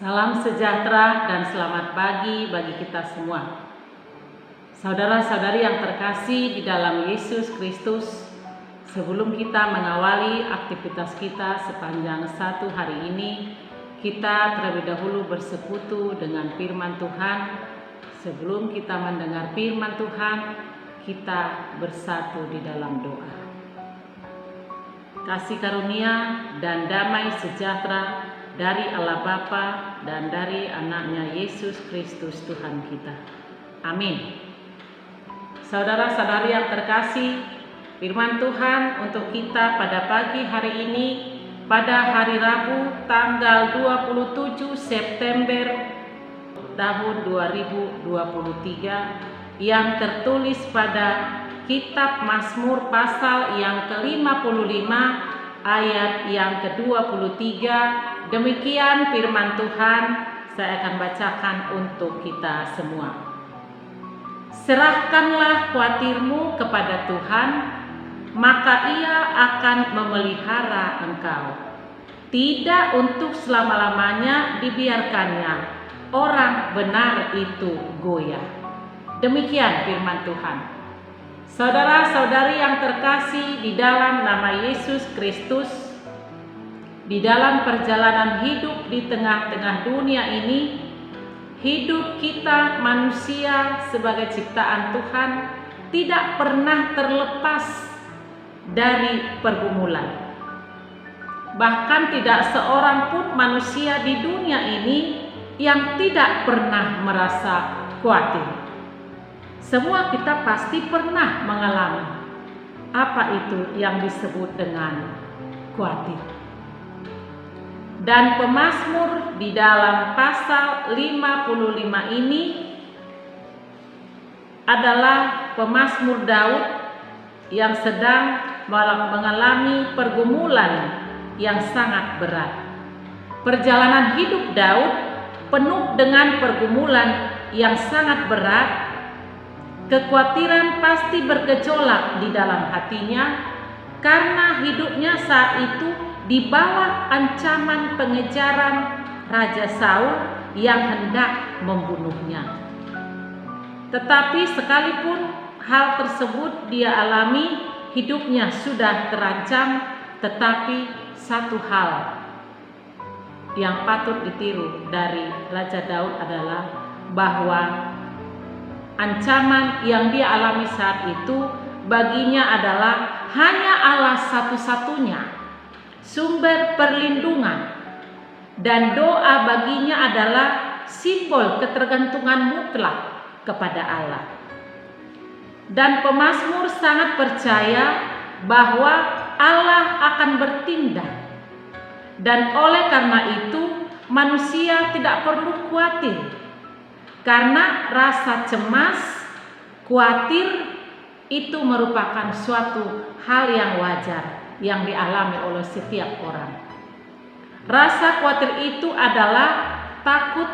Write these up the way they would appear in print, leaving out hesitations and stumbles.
Salam sejahtera dan selamat pagi bagi kita semua. Saudara-saudari yang terkasih di dalam Yesus Kristus, sebelum kita mengawali aktivitas kita sepanjang satu hari ini, kita terlebih dahulu bersekutu dengan firman Tuhan. Sebelum kita mendengar firman Tuhan, kita bersatu di dalam doa. Kasih karunia dan damai sejahtera dari Allah Bapa dan dari anaknya Yesus Kristus Tuhan kita. Amin. Saudara-saudari yang terkasih, firman Tuhan untuk kita pada pagi hari ini, pada hari Rabu tanggal 27 September tahun 2023 yang tertulis pada Kitab Mazmur pasal yang ke-55 ayat yang ke-23. Demikian firman Tuhan, saya akan bacakan untuk kita semua. Serahkanlah khawatirmu kepada Tuhan, maka Ia akan memelihara engkau. Tidak untuk selama-lamanya dibiarkannya orang benar itu goyah. Demikian firman Tuhan. Saudara-saudari yang terkasih di dalam nama Yesus Kristus, di dalam perjalanan hidup di tengah-tengah dunia ini, hidup kita manusia sebagai ciptaan Tuhan tidak pernah terlepas dari pergumulan. Bahkan tidak seorang pun manusia di dunia ini yang tidak pernah merasa khawatir. Semua kita pasti pernah mengalami apa itu yang disebut dengan khawatir. Dan pemazmur di dalam pasal 55 ini adalah pemazmur Daud yang sedang mengalami pergumulan yang sangat berat. Perjalanan hidup Daud penuh dengan pergumulan yang sangat berat. Kekhawatiran pasti bergejolak di dalam hatinya karena hidupnya saat itu di bawah ancaman pengejaran Raja Saul yang hendak membunuhnya. Tetapi sekalipun hal tersebut dia alami, hidupnya sudah terancam, tetapi satu hal yang patut ditiru dari Raja Daud adalah bahwa ancaman yang dia alami saat itu baginya adalah hanya Allah satu-satunya sumber perlindungan, dan doa baginya adalah simbol ketergantungan mutlak kepada Allah. Dan pemazmur sangat percaya bahwa Allah akan bertindak, dan oleh karena itu manusia tidak perlu khawatir, karena rasa cemas, khawatir itu merupakan suatu hal yang wajar yang dialami oleh setiap orang. Rasa khawatir itu adalah takut,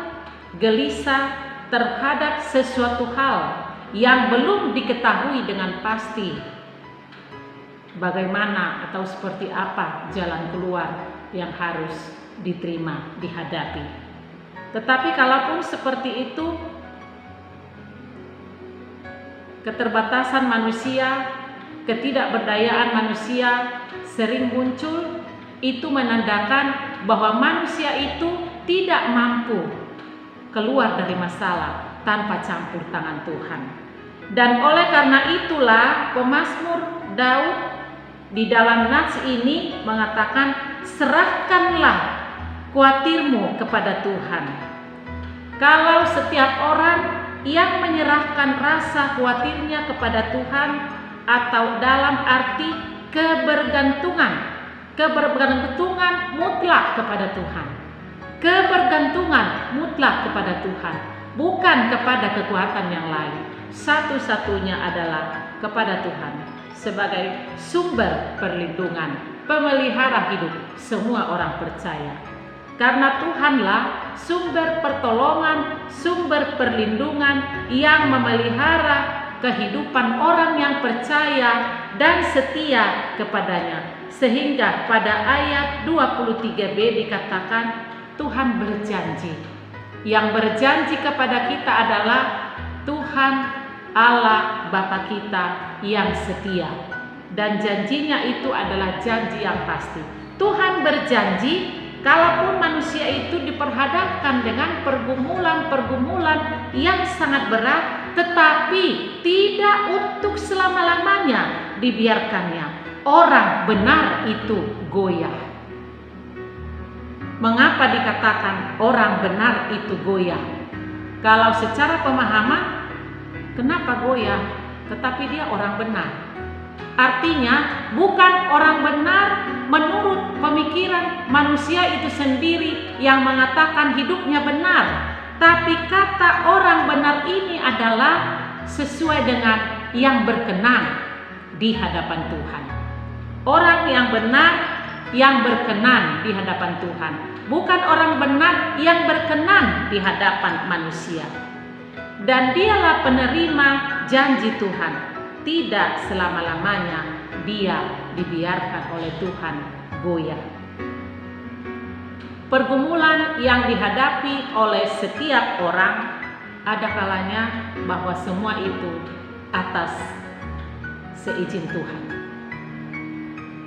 gelisah terhadap sesuatu hal yang belum diketahui dengan pasti bagaimana atau seperti apa jalan keluar yang harus diterima, dihadapi. Tetapi kalaupun seperti itu, keterbatasan manusia, ketidakberdayaan manusia sering muncul, itu menandakan bahwa manusia itu tidak mampu keluar dari masalah tanpa campur tangan Tuhan. Dan oleh karena itulah pemazmur Daud di dalam nats ini mengatakan, serahkanlah khawatirmu kepada Tuhan. Kalau setiap orang yang menyerahkan rasa khawatirnya kepada Tuhan, atau dalam arti kebergantungan mutlak kepada Tuhan, kebergantungan mutlak kepada Tuhan, bukan kepada kekuatan yang lain. Satu-satunya adalah kepada Tuhan sebagai sumber perlindungan, pemelihara hidup semua orang percaya. Karena Tuhanlah sumber pertolongan, sumber perlindungan yang memelihara kehidupan orang yang percaya dan setia kepadanya. Sehingga pada ayat 23b dikatakan, Tuhan berjanji. Yang berjanji kepada kita adalah Tuhan Allah Bapa kita yang setia. Dan janjinya itu adalah janji yang pasti. Tuhan berjanji, kalaupun manusia itu diperhadapkan dengan pergumulan-pergumulan yang sangat berat, tetapi tidak untuk selama-lamanya dibiarkannya orang benar itu goyah. Mengapa dikatakan orang benar itu goyah? Kalau secara pemahaman, kenapa goyah? Tetapi dia orang benar. Artinya bukan orang benar menurut pemikiran manusia itu sendiri yang mengatakan hidupnya benar, tapi kata orang benar ini adalah sesuai dengan yang berkenan di hadapan Tuhan. Orang yang benar yang berkenan di hadapan Tuhan, bukan orang benar yang berkenan di hadapan manusia. Dan dialah penerima janji Tuhan. Tidak selama-lamanya dia dibiarkan oleh Tuhan goyah. Pergumulan yang dihadapi oleh setiap orang ada kalanya bahwa semua itu atas seizin Tuhan.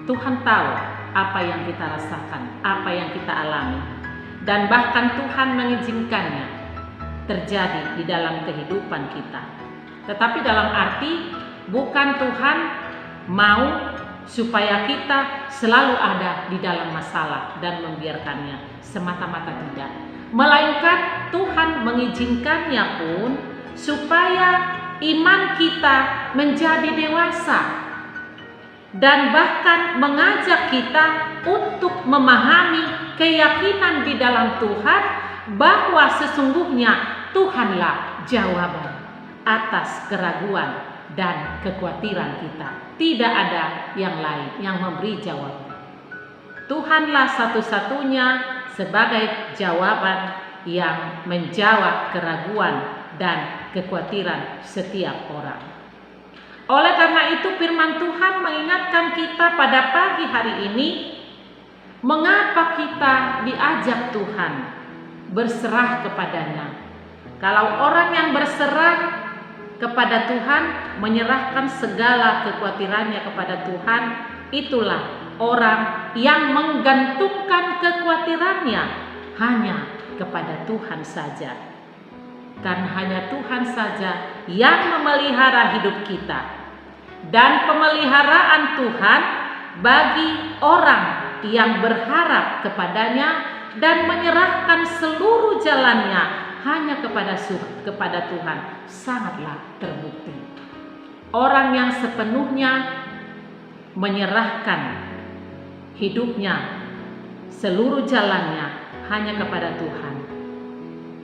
Tuhan tahu apa yang kita rasakan, apa yang kita alami, dan bahkan Tuhan mengizinkannya terjadi di dalam kehidupan kita. Tetapi dalam arti bukan Tuhan mau supaya kita selalu ada di dalam masalah dan membiarkannya, semata-mata tidak. Melainkan Tuhan mengizinkannya pun supaya iman kita menjadi dewasa dan bahkan mengajak kita untuk memahami keyakinan di dalam Tuhan bahwa sesungguhnya Tuhanlah jawaban atas keraguan dan kekhawatiran kita. Tidak ada yang lain yang memberi jawaban. Tuhanlah satu-satunya sebagai jawaban yang menjawab keraguan dan kekhawatiran setiap orang. Oleh karena itu firman Tuhan mengingatkan kita pada pagi hari ini, mengapa kita diajak Tuhan berserah kepadanya. Kalau orang yang berserah kepada Tuhan, menyerahkan segala kekhawatirannya kepada Tuhan, itulah orang yang menggantungkan kekhawatirannya hanya kepada Tuhan saja. Dan hanya Tuhan saja yang memelihara hidup kita. Dan pemeliharaan Tuhan bagi orang yang berharap kepadanya dan menyerahkan seluruh jalannya hanya kepada Tuhan sangatlah terbukti. Orang yang sepenuhnya menyerahkan hidupnya, seluruh jalannya hanya kepada Tuhan,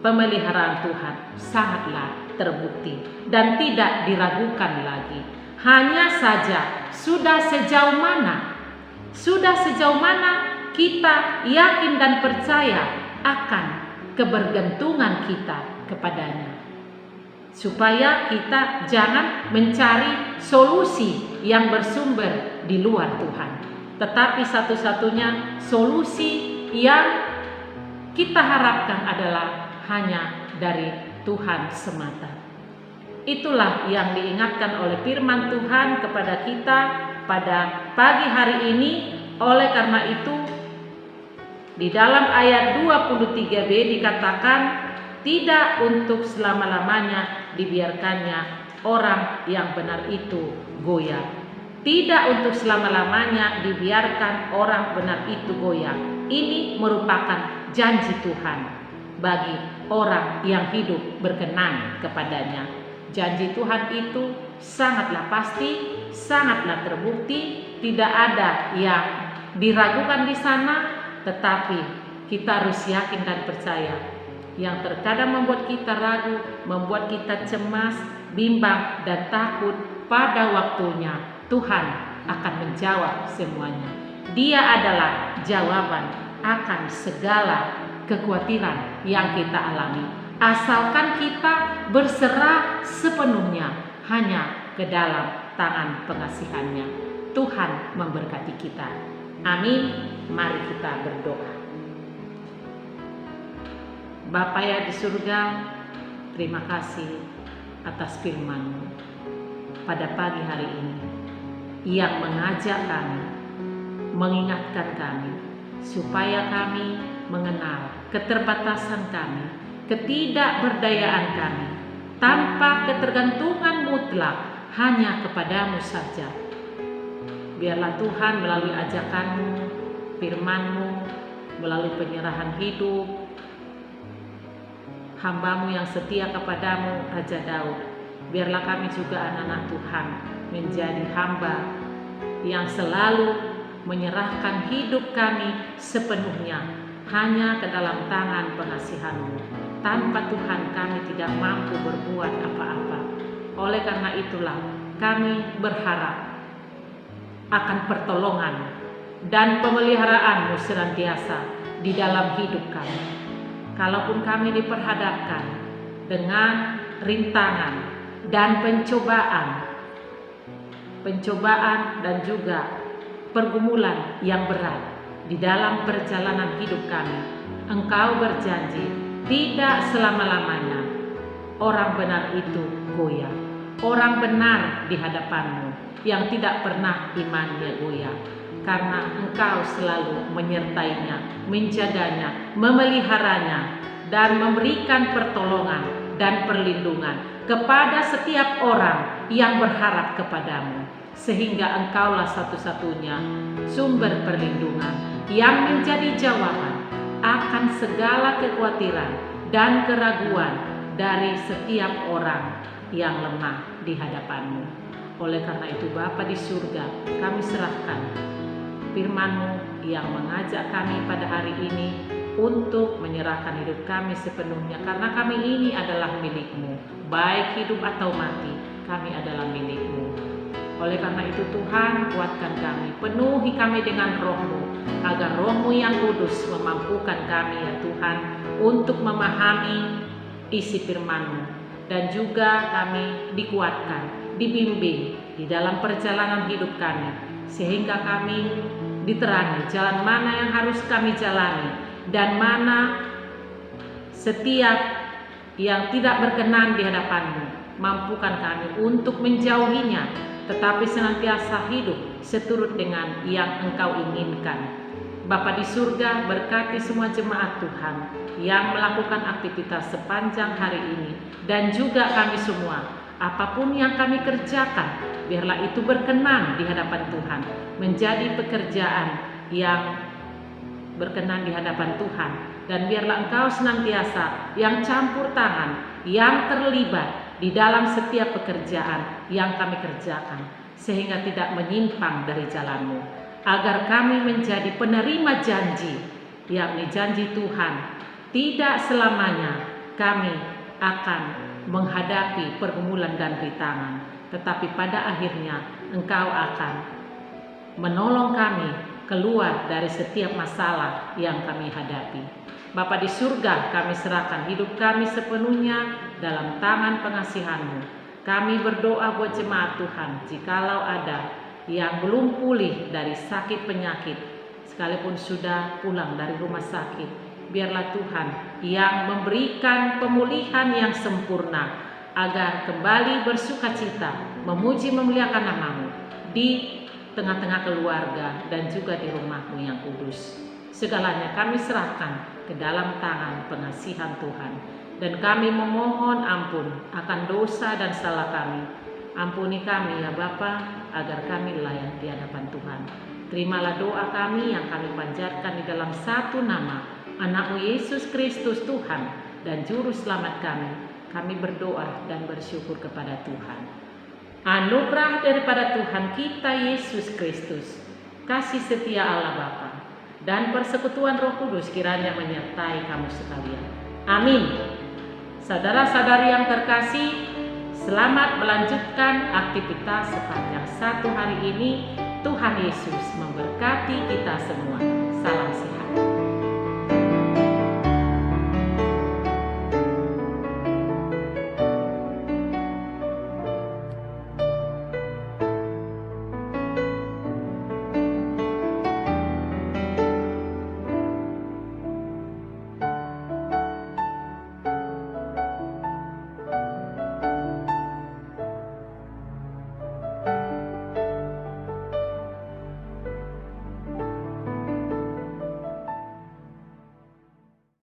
pemeliharaan Tuhan sangatlah terbukti dan tidak diragukan lagi. Hanya saja sudah sejauh mana kita yakin dan percaya akan kebergantungan kita kepadanya, supaya kita jangan mencari solusi yang bersumber di luar Tuhan, tetapi satu-satunya solusi yang kita harapkan adalah hanya dari Tuhan semata. Itulah yang diingatkan oleh firman Tuhan kepada kita pada pagi hari ini. Oleh karena itu, di dalam ayat 23b dikatakan, tidak untuk selama-lamanya dibiarkannya orang yang benar itu goyah. Tidak untuk selama-lamanya dibiarkan orang benar itu goyah. Ini merupakan janji Tuhan bagi orang yang hidup berkenan kepadanya. Janji Tuhan itu sangatlah pasti, sangatlah terbukti, tidak ada yang diragukan di sana, tetapi kita harus yakin dan percaya. Yang terkadang membuat kita ragu, membuat kita cemas, bimbang dan takut, pada waktunya Tuhan akan menjawab semuanya. Dia adalah jawaban akan segala kekhawatiran yang kita alami. Asalkan kita berserah sepenuhnya hanya ke dalam tangan pengasihannya. Tuhan memberkati kita. Amin. Mari kita berdoa. Bapa ya di surga, terima kasih atas firman-Mu pada pagi hari ini yang mengajak kami, mengingatkan kami supaya kami mengenal keterbatasan kami, ketidakberdayaan kami, tanpa ketergantungan mutlak hanya kepadamu saja. Biarlah Tuhan melalui ajakan-Mu, firman-Mu, melalui penyerahan hidup hamba-Mu yang setia kepadamu, Raja Daud, biarlah kami juga anak-anak Tuhan menjadi hamba yang selalu menyerahkan hidup kami sepenuhnya hanya ke dalam tangan pengasihan-Mu. Tanpa Tuhan kami tidak mampu berbuat apa-apa. Oleh karena itulah kami berharap akan pertolongan dan pemeliharaan-Mu senantiasa di dalam hidup kami. Kalaupun kami diperhadapkan dengan rintangan dan pencobaan dan juga pergumulan yang berat di dalam perjalanan hidup kami, Engkau berjanji tidak selama-lamanya orang benar itu goyah. Orang benar di hadapan-Mu yang tidak pernah imannya goyah, karena Engkau selalu menyertainya, menjaganya, memeliharanya, dan memberikan pertolongan dan perlindungan kepada setiap orang yang berharap kepadamu, sehingga Engkaulah satu-satunya sumber perlindungan yang menjadi jawaban akan segala kekhawatiran dan keraguan dari setiap orang yang lemah di hadapan-Mu. Oleh karena itu Bapa di surga, kami serahkan firman-Mu yang mengajak kami pada hari ini untuk menyerahkan hidup kami sepenuhnya, karena kami ini adalah milik-Mu, baik hidup atau mati, kami adalah milik-Mu. Oleh karena itu Tuhan, kuatkan kami, penuhi kami dengan Roh-Mu, agar Roh-Mu yang kudus memampukan kami ya Tuhan untuk memahami isi firman-Mu, dan juga kami dikuatkan, dibimbing di dalam perjalanan hidup kami, sehingga kami diterangi jalan mana yang harus kami jalani dan mana setiap yang tidak berkenan di hadapan-Mu. Mampukan kami untuk menjauhinya, tetapi senantiasa hidup seturut dengan yang Engkau inginkan. Bapa di surga, berkati semua jemaat Tuhan yang melakukan aktivitas sepanjang hari ini, dan juga kami semua, apapun yang kami kerjakan, biarlah itu berkenan di hadapan Tuhan, menjadi pekerjaan yang berkenan di hadapan Tuhan, dan biarlah Engkau senantiasa yang campur tangan, yang terlibat di dalam setiap pekerjaan yang kami kerjakan, sehingga tidak menyimpang dari jalan-Mu, agar kami menjadi penerima janji, yakni janji Tuhan. Tidak selamanya kami akan menghadapi pergumulan dan rintangan, tetapi pada akhirnya Engkau akan menolong kami keluar dari setiap masalah yang kami hadapi. Bapa di surga, kami serahkan hidup kami sepenuhnya dalam tangan pengasihan-Mu. Kami berdoa buat jemaat Tuhan, jikalau ada yang belum pulih dari sakit penyakit, sekalipun sudah pulang dari rumah sakit, biarlah Tuhan yang memberikan pemulihan yang sempurna, agar kembali bersukacita, memuji memuliakan nama-Mu di tengah-tengah keluarga dan juga di rumah-Mu yang kudus. Segalanya kami serahkan ke dalam tangan pengasihan Tuhan, dan kami memohon ampun akan dosa dan salah kami. Ampuni kami ya Bapa, agar kami layak di hadapan Tuhan. Terimalah doa kami yang kami panjatkan di dalam satu nama Anak-Mu Yesus Kristus Tuhan dan Juru Selamat kami. Kami berdoa dan bersyukur kepada Tuhan. Anugerah daripada Tuhan kita Yesus Kristus, kasih setia Allah Bapa, dan persekutuan Roh Kudus kiranya menyertai kamu sekalian. Amin. Saudara-saudari yang terkasih, selamat melanjutkan aktivitas sepanjang satu hari ini. Tuhan Yesus memberkati kita semua.